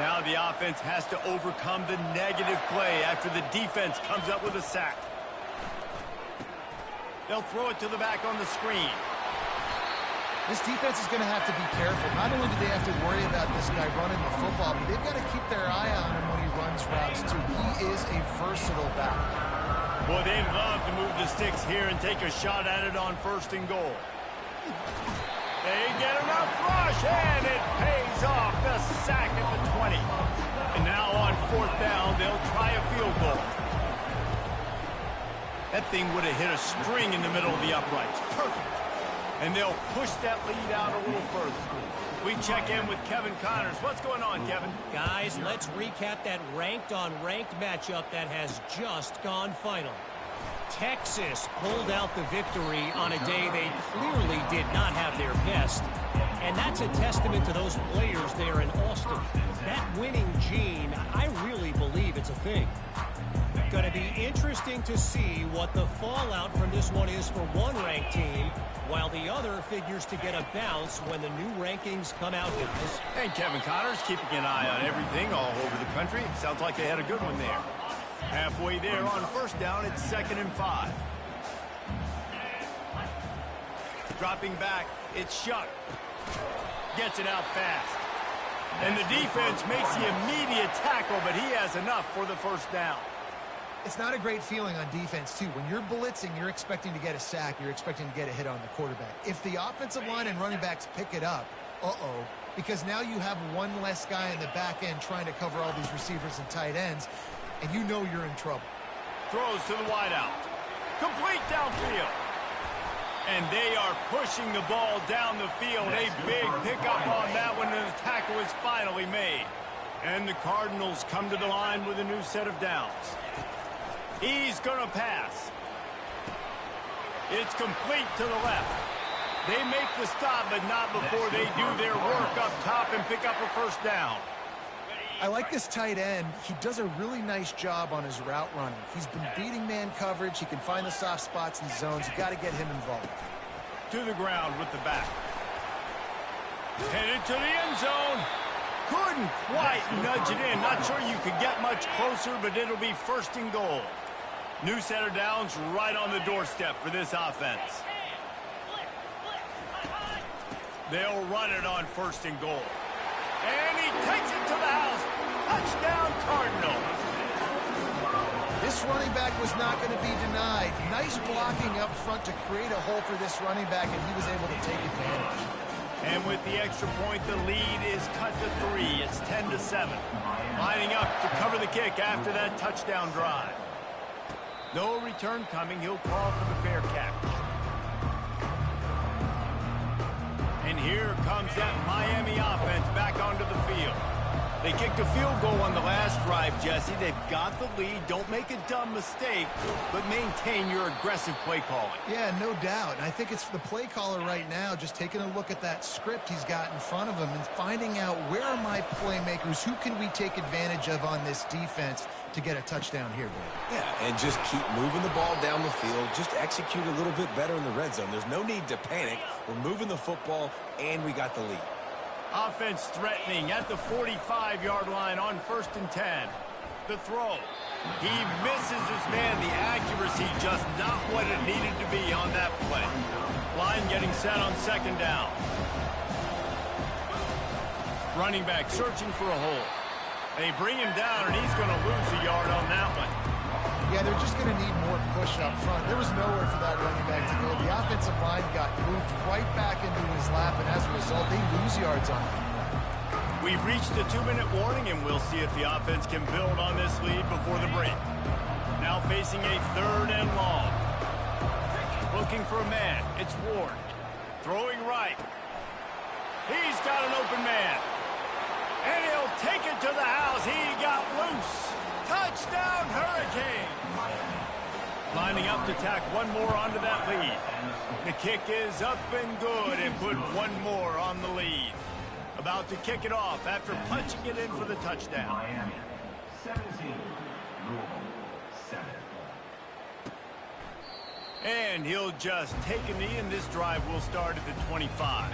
Now the offense has to overcome the negative play after the defense comes up with a sack. They'll throw it to the back on the screen. This defense is going to have to be careful. Not only do they have to worry about this guy running the football, but they've got to keep their eye on him when he runs routes, too. He is a versatile back. Boy, they'd love to move the sticks here and take a shot at it on 1st and goal. They get enough rush, and it pays off. The sack at the 20. And now on 4th down, they'll try a field goal. That thing would have hit a string in the middle of the uprights. Perfect. And they'll push that lead out a little further. We check in with Kevin Connors. What's going on, Kevin? Guys, let's recap that ranked-on-ranked matchup that has just gone final. Texas pulled out the victory on a day they clearly did not have their best. And that's a testament to those players there in Austin. That winning gene, I really believe it's a thing. Going to be interesting to see what the fallout from this one is for one ranked team, while the other figures to get a bounce when the new rankings come out, guys. And Kevin Connors keeping an eye on everything all over the country. Sounds like they had a good one there. Halfway there on 1st down, it's 2nd and 5. Dropping back, it's Shuck. Gets it out fast. And the defense makes the immediate tackle, but he has enough for the 1st down. It's not a great feeling on defense, too. When you're blitzing, you're expecting to get a sack. You're expecting to get a hit on the quarterback. If the offensive line and running backs pick it up, because now you have one less guy in the back end trying to cover all these receivers and tight ends, and you know you're in trouble. Throws to the wideout. Complete downfield. And they are pushing the ball down the field. A big pickup on that one, and the tackle is finally made. And the Cardinals come to the line with a new set of downs. He's going to pass. It's complete to the left. They make the stop, but not before they do their work up top and pick up a 1st down. I like this tight end. He does a really nice job on his route running. He's been beating man coverage. He can find the soft spots in zones. You got to get him involved. To the ground with the back. Headed to the end zone. Couldn't quite nudge it in. Not sure you could get much closer, but it'll be 1st and goal. New set of downs right on the doorstep for this offense. They'll run it on 1st and goal. And he takes it to the house. Touchdown, Cardinals. This running back was not going to be denied. Nice blocking up front to create a hole for this running back, and he was able to take advantage. And with the extra point, the lead is cut to 3. It's 10-7. Lining up to cover the kick after that touchdown drive. No return coming. He'll call for the fair catch. And here comes that Miami offense back onto the field. They kicked a field goal on the last drive, Jesse. They've got the lead. Don't make a dumb mistake, but maintain your aggressive play calling. Yeah, no doubt. And I think it's the play caller right now just taking a look at that script he's got in front of him and finding out where are my playmakers, who can we take advantage of on this defense to get a touchdown here, Dave. Yeah, and just keep moving the ball down the field. Just execute a little bit better in the red zone. There's no need to panic. We're moving the football, and we got the lead. Offense threatening at the 45-yard line on 1st and 10. The throw. He misses his man. The accuracy just not what it needed to be on that play. Line getting set on 2nd down. Running back searching for a hole. They bring him down, and he's going to lose a yard on that one. Yeah, they're just going to need more push up front. There was nowhere for that running back to go. The offensive line got moved right back into his lap, and as a result, they lose yards on him. We've reached the 2-minute warning, and we'll see if the offense can build on this lead before the break. Now facing a 3rd and long. Looking for a man. It's Ward. Throwing right. He's got an open man. And he'll take it to the house. He got loose. Touchdown, Hurricane. Lining up to tack one more onto that lead. The kick is up and good and put one more on the lead. About to kick it off after punching it in for the touchdown. Miami 17, Louisville 7. And he'll just take a knee, and this drive will start at the 25.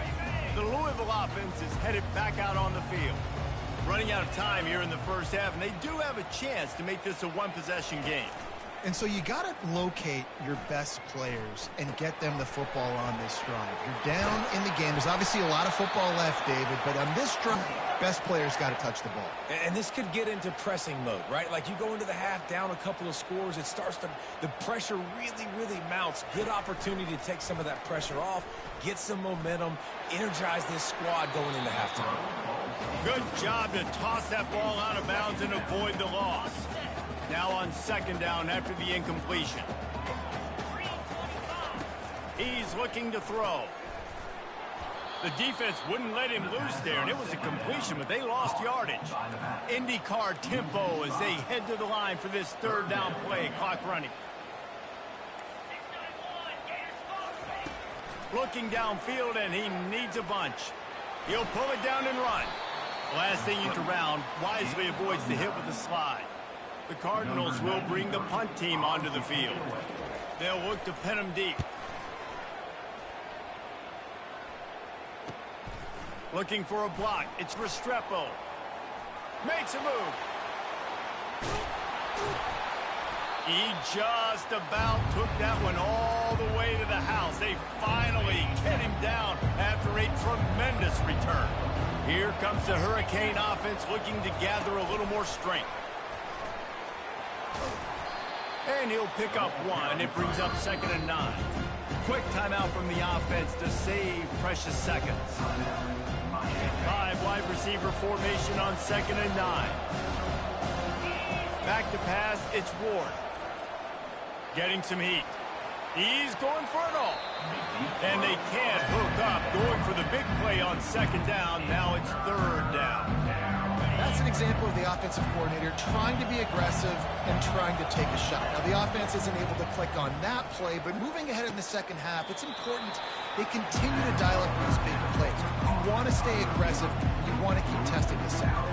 The Louisville offense is headed back out on the field. Running out of time here in the first half, and they do have a chance to make this a one-possession game. And so you got to locate your best players and get them the football on this drive. You're down in the game. There's obviously a lot of football left, David, but on this drive, best players got to touch the ball. And this could get into pressing mode, right? Like you go into the half down a couple of scores, it starts to, the pressure really, really mounts. Good opportunity to take some of that pressure off, get some momentum, energize this squad going into halftime. Good job to toss that ball out of bounds and avoid the loss. Now on second down after the incompletion. He's looking to throw. The defense wouldn't let him loose there, and it was a completion, but they lost yardage. IndyCar tempo as they head to the line for this third down play. Clock running. Looking downfield, and he needs a bunch. He'll pull it down and run. Last thing you around, wisely avoids the hit with the slide. The Cardinals will bring the punt team onto the field. They'll look to pin him deep. Looking for a block. It's Restrepo. Makes a move. He just about took that one all the way to the house. They finally get him down after a tremendous return. Here comes the Hurricane offense looking to gather a little more strength. And he'll pick up one. It brings up 2nd and 9. Quick timeout from the offense to save precious seconds. 5 wide receiver formation on 2nd and 9. Back to pass, it's Ward. Getting some heat. He's going for it all. And they can't hook up. Going for the big play on 2nd down. Now it's 3rd down. That's an example of the offensive coordinator trying to be aggressive and trying to take a shot. Now, the offense isn't able to click on that play, but moving ahead in the second half, it's important they continue to dial up these big plays. You want to stay aggressive. You want to keep testing this out.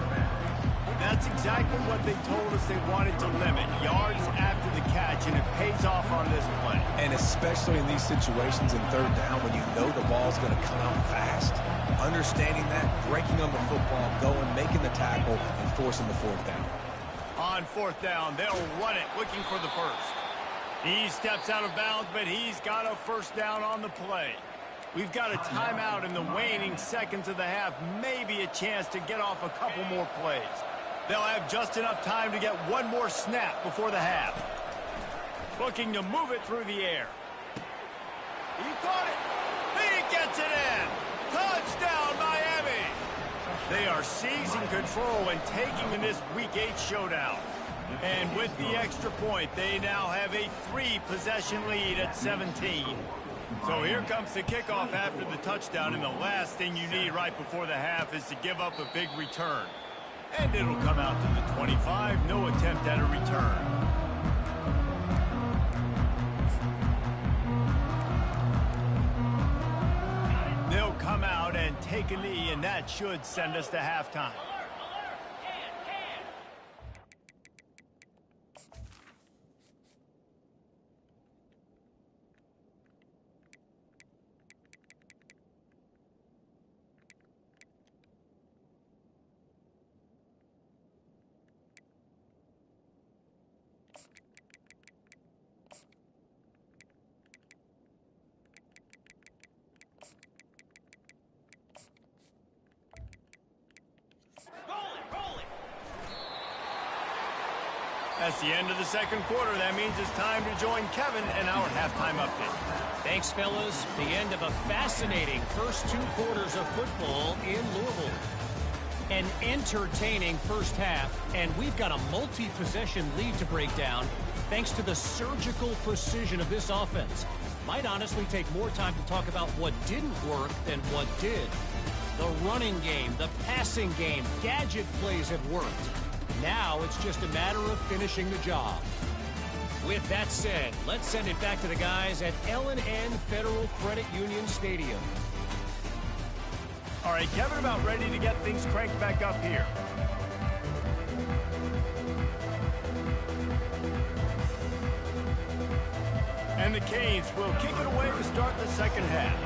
That's exactly what they told us they wanted to limit. Yards after the catch, and it pays off on this play. And especially in these situations in 3rd down when you know the ball's going to come out fast. Understanding that, breaking on the football, going, making the tackle, and forcing the 4th down. On 4th down, they'll run it, looking for the first. He steps out of bounds, but he's got a 1st down on the play. We've got a timeout in the waning seconds of the half, maybe a chance to get off a couple more plays. They'll have just enough time to get one more snap before the half. Looking to move it through the air. He caught it. He gets it in. Touchdown, Miami. They are seizing control and taking in this Week 8 showdown. And with the extra point, they now have a 3-possession lead at 17. So here comes the kickoff after the touchdown, and the last thing you need right before the half is to give up a big return. And it'll come out to the 25. No attempt at a return. They'll come out and take a knee, and that should send us to halftime. That's the end of the 2nd quarter. That means it's time to join Kevin in our halftime update. Thanks, fellas. The end of a fascinating first 2 quarters of football in Louisville. An entertaining first half, and we've got a multi-possession lead to break down thanks to the surgical precision of this offense. Might honestly take more time to talk about what didn't work than what did. The running game, the passing game, gadget plays have worked. Now it's just a matter of finishing the job. With that said, let's send it back to the guys at L&N Federal Credit Union Stadium. All right, Kevin, about ready to get things cranked back up here. And the Canes will kick it away to start the second half.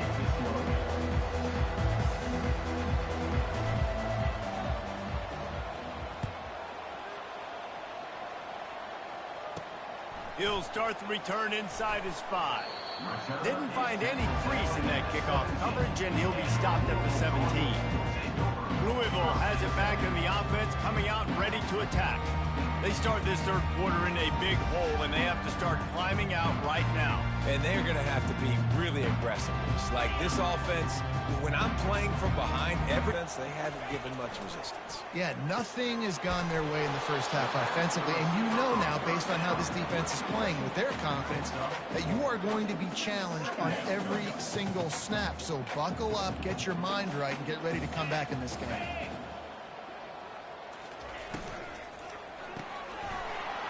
He'll start the return inside his 5. Didn't find any crease in that kickoff coverage, and he'll be stopped at the 17. Louisville has it back in the offense, coming out ready to attack. They start this third quarter in a big hole, and they have to start climbing out right now. And they're going to have to be really aggressive. It's like this offense, when I'm playing from behind, they haven't given much resistance. Yeah, nothing has gone their way in the first half offensively, and you know now, based on how this defense is playing with their confidence, that you are going to be challenged on every single snap. So buckle up, get your mind right, and get ready to come back in this game.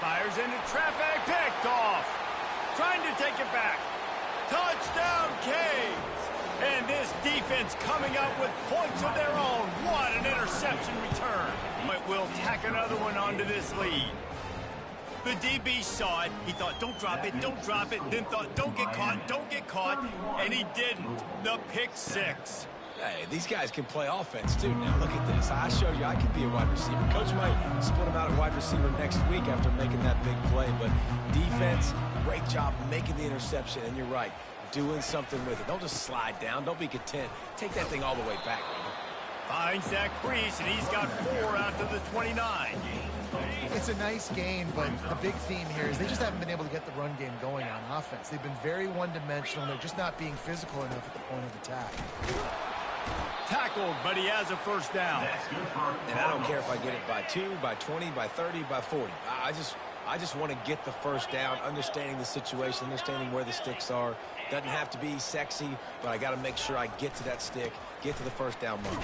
Fires into traffic, picked off. Trying to take it back. Touchdown, Canes. And this defense coming up with points of their own. What an interception return. But we'll tack another one onto this lead. The DB saw it. He thought, don't drop it, don't drop it. Then thought, don't get caught, don't get caught. And he didn't. The pick 6. Hey, these guys can play offense, too. Now, look at this. I showed you I can be a wide receiver. Coach might split him out at wide receiver next week after making that big play. But defense, great job making the interception. And you're right, doing something with it. Don't just slide down. Don't be content. Take that thing all the way back. Finds that crease, and he's got 4 after the 29. It's a nice game, but the big theme here is they just haven't been able to get the run game going on offense. They've been very one-dimensional. They're just not being physical enough at the point of attack. Tackled, but he has a first down. And I don't care if I get it by 2, by 20, by 30, by 40. I just want to get the first down, understanding the situation, understanding where the sticks are. Doesn't have to be sexy, but I got to make sure I get to that stick, get to the first down mark.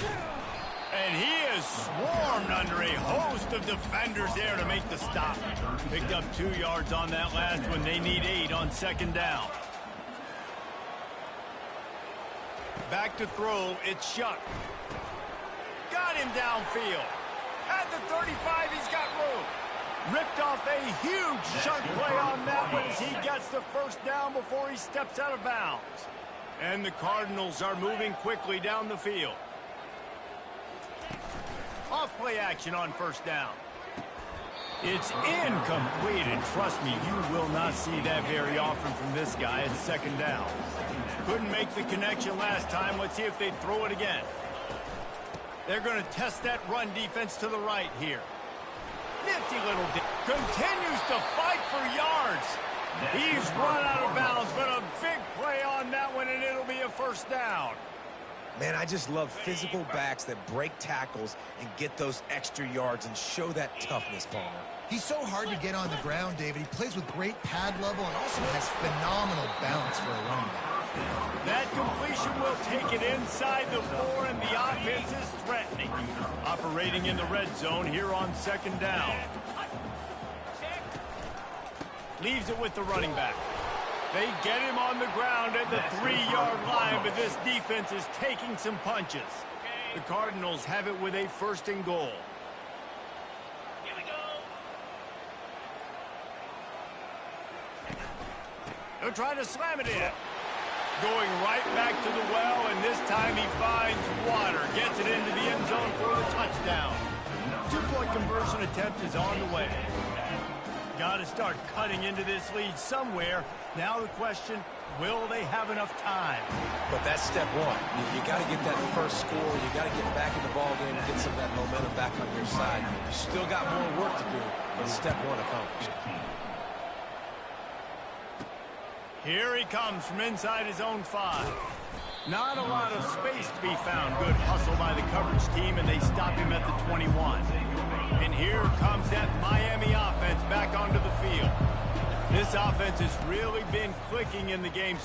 And he is swarmed under a host of defenders there to make the stop. Picked up 2 yards on that last one. They need 8 on second down. Back to throw, it's Shuck. Got him downfield. At the 35, he's got room. Ripped off a huge Shuck play on that one as he gets the first down before he steps out of bounds. And the Cardinals are moving quickly down the field. Off play action on first down. It's incomplete, and trust me, you will not see that very often from this guy at second down. Couldn't make the connection last time. Let's see if they throw it again. They're going to test that run defense to the right here. Nifty little continues to fight for yards. He's run out of bounds, but a big play on that one, and it'll be a first down. Man, I just love physical backs that break tackles and get those extra yards and show that toughness, Palmer. He's so hard to get on the ground, David. He plays with great pad level and also has phenomenal balance for a running back. That completion will take it inside the 4, and the offense is threatening. Operating in the red zone here on second down. Leaves it with the running back. They get him on the ground at the 3-yard line, but this defense is taking some punches. The Cardinals have it with a first and goal. Here we go. They're trying to slam it in. Going right back to the well, and this time he finds water. Gets it into the end zone for the touchdown. 2-point conversion attempt is on the way. Got to start cutting into this lead somewhere. Now the question, will they have enough time? But that's step one. You got to get that first score. You got to get back in the ball game and get some of that momentum back on your side. You still got more work to do, but step one accomplished. Here he comes from inside his own 5. Not a lot of space to be found. Good hustle by the coverage team, and they stop him at the 21. And here comes that Miami offense back onto the field. This offense has really been clicking in the game